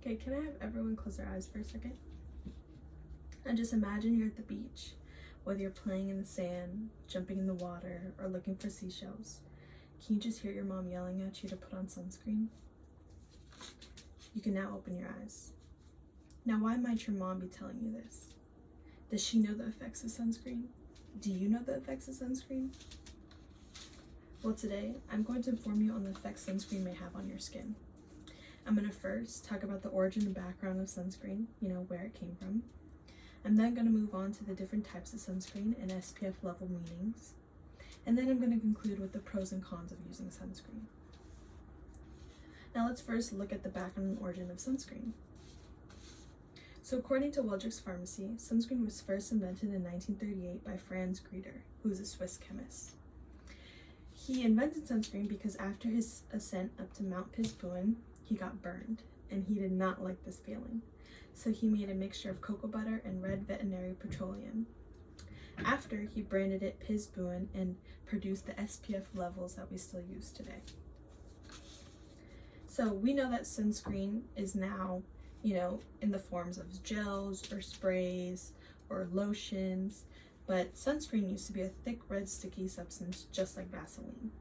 Okay, can I have everyone close their eyes for a second? And just imagine you're at the beach, whether you're playing in the sand, jumping in the water, or looking for seashells. Can you just hear your mom yelling at you to put on sunscreen? You can now open your eyes. Now, why might your mom be telling you this? Does she know the effects of sunscreen? Do you know the effects of sunscreen? Well, today, I'm going to inform you on the effects sunscreen may have on your skin. I'm going to first talk about the origin and background of sunscreen, where it came from. I'm then going to move on to the different types of sunscreen and SPF level meanings. And then I'm going to conclude with the pros and cons of using sunscreen. Now let's first look at the background and origin of sunscreen. So according to Waldrich's Pharmacy, sunscreen was first invented in 1938 by Franz Greder, who is a Swiss chemist. He invented sunscreen because after his ascent up to Mount Pisbuin, he got burned, and he did not like this feeling. So he made a mixture of cocoa butter and red veterinary petroleum. After, he branded it Pisbuin and produced the SPF levels that we still use today. So we know that sunscreen is now, in the forms of gels or sprays or lotions, but sunscreen used to be a thick red sticky substance just like Vaseline.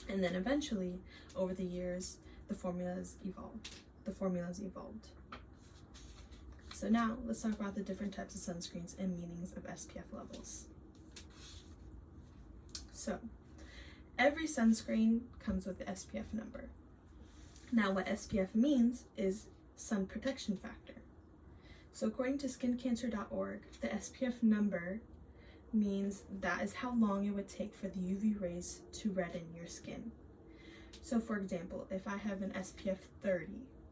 And then eventually, over the years, the formulas evolved. So now, let's talk about the different types of sunscreens and meanings of SPF levels. So, every sunscreen comes with the SPF number. Now, what SPF means is sun protection factor. So according to skincancer.org, the SPF number means that is how long it would take for the UV rays to redden your skin. So for example, if I have an SPF 30,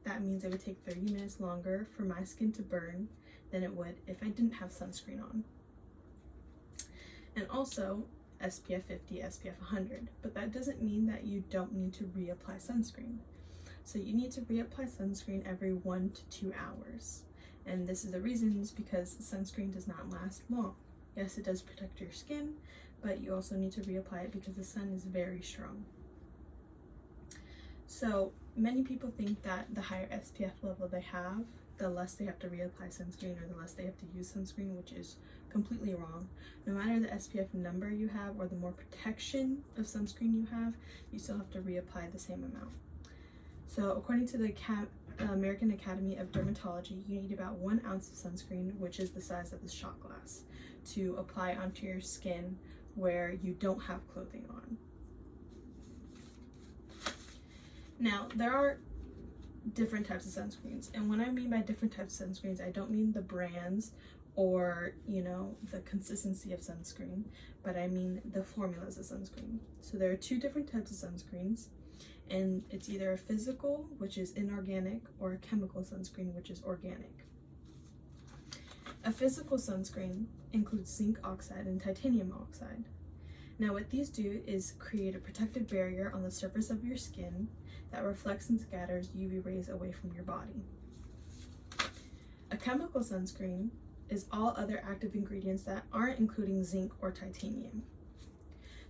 that means it would take 30 minutes longer for my skin to burn than it would if I didn't have sunscreen on. And also SPF 50, SPF 100, but that doesn't mean that you don't need to reapply sunscreen. So you need to reapply sunscreen every 1 to 2 hours. And this is the reason is because sunscreen does not last long. Yes, it does protect your skin, but you also need to reapply it because the sun is very strong. So many people think that the higher SPF level they have, the less they have to reapply sunscreen or the less they have to use sunscreen, which is completely wrong. No matter the SPF number you have or the more protection of sunscreen you have, you still have to reapply the same amount. So according to the American Academy of Dermatology, you need about 1 ounce of sunscreen, which is the size of the shot glass, to apply onto your skin where you don't have clothing on. Now, there are different types of sunscreens, and when I mean by different types of sunscreens, I don't mean the brands or, the consistency of sunscreen, but I mean the formulas of sunscreen. So there are 2 different types of sunscreens, and it's either a physical, which is inorganic, or a chemical sunscreen, which is organic. A physical sunscreen includes zinc oxide and titanium oxide. Now what these do is create a protective barrier on the surface of your skin that reflects and scatters UV rays away from your body. A chemical sunscreen is all other active ingredients that aren't including zinc or titanium.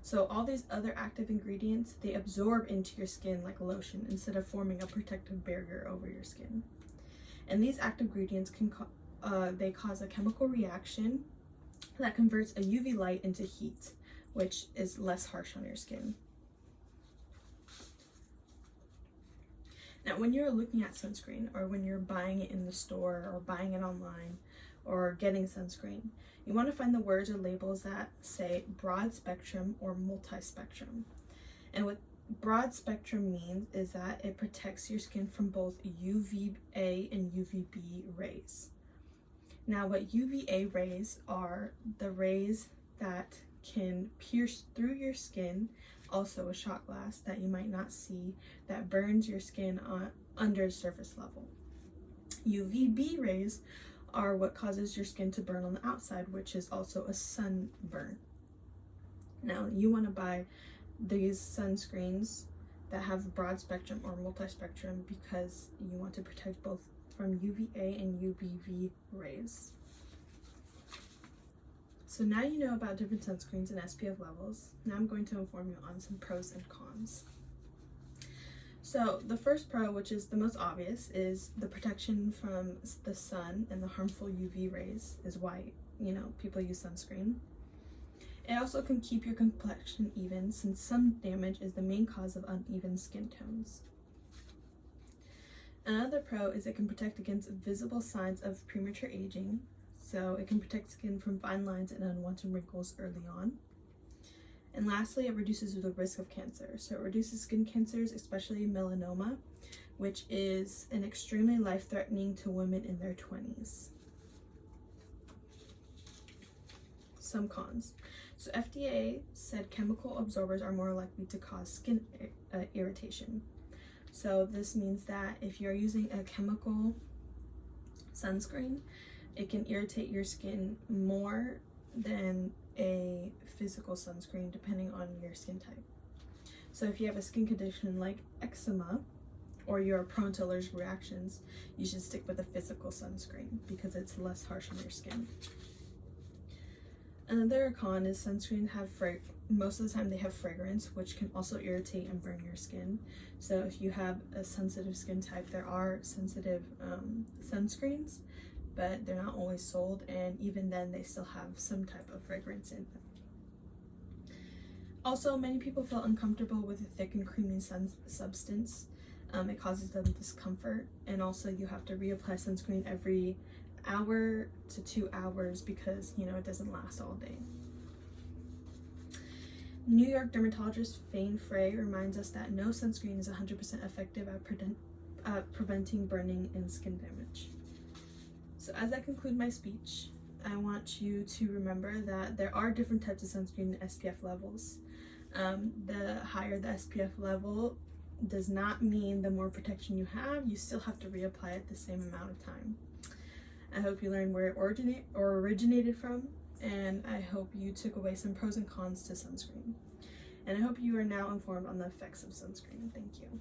So all these other active ingredients, they absorb into your skin like lotion instead of forming a protective barrier over your skin. And these active ingredients can they cause a chemical reaction that converts a UV light into heat, which is less harsh on your skin. Now, when you're looking at sunscreen, or when you're buying it in the store or buying it online or getting sunscreen, you want to find the words or labels that say broad spectrum or multi-spectrum. And what broad spectrum means is that it protects your skin from both UVA and UVB rays. Now, what UVA rays are the rays that can pierce through your skin, also a shot glass that you might not see, that burns your skin under surface level. UVB rays are what causes your skin to burn on the outside, which is also a sunburn. Now, you want to buy these sunscreens that have broad spectrum or multi-spectrum because you want to protect both from UVA and UVB rays. So now you know about different sunscreens and SPF levels. Now I'm going to inform you on some pros and cons. So the first pro, which is the most obvious, is the protection from the sun and the harmful UV rays is why, people use sunscreen. It also can keep your complexion even, since sun damage is the main cause of uneven skin tones. Another pro is it can protect against visible signs of premature aging, so it can protect skin from fine lines and unwanted wrinkles early on. And lastly, it reduces the risk of cancer. So it reduces skin cancers, especially melanoma, which is an extremely life-threatening to women in their 20s. Some cons. So FDA said chemical absorbers are more likely to cause skin irritation. So this means that if you're using a chemical sunscreen, it can irritate your skin more than a physical sunscreen depending on your skin type. So if you have a skin condition like eczema or you're prone to allergic reactions, you should stick with a physical sunscreen because it's less harsh on your skin. Another con is sunscreen have most of the time they have fragrance, which can also irritate and burn your skin. So if you have a sensitive skin type, there are sensitive sunscreens, but they're not always sold, and even then they still have some type of fragrance in them. Also, many people feel uncomfortable with a thick and creamy substance. It causes them discomfort, and also you have to reapply sunscreen every hour to 2 hours because it doesn't last all day. New York dermatologist Fane Frey reminds us that no sunscreen is 100% effective at preventing burning and skin damage. So as I conclude my speech, I want you to remember that there are different types of sunscreen and SPF levels. The higher the SPF level does not mean the more protection you have. You still have to reapply it the same amount of time. I hope you learned where it originated from, and I hope you took away some pros and cons to sunscreen. And I hope you are now informed on the effects of sunscreen. Thank you.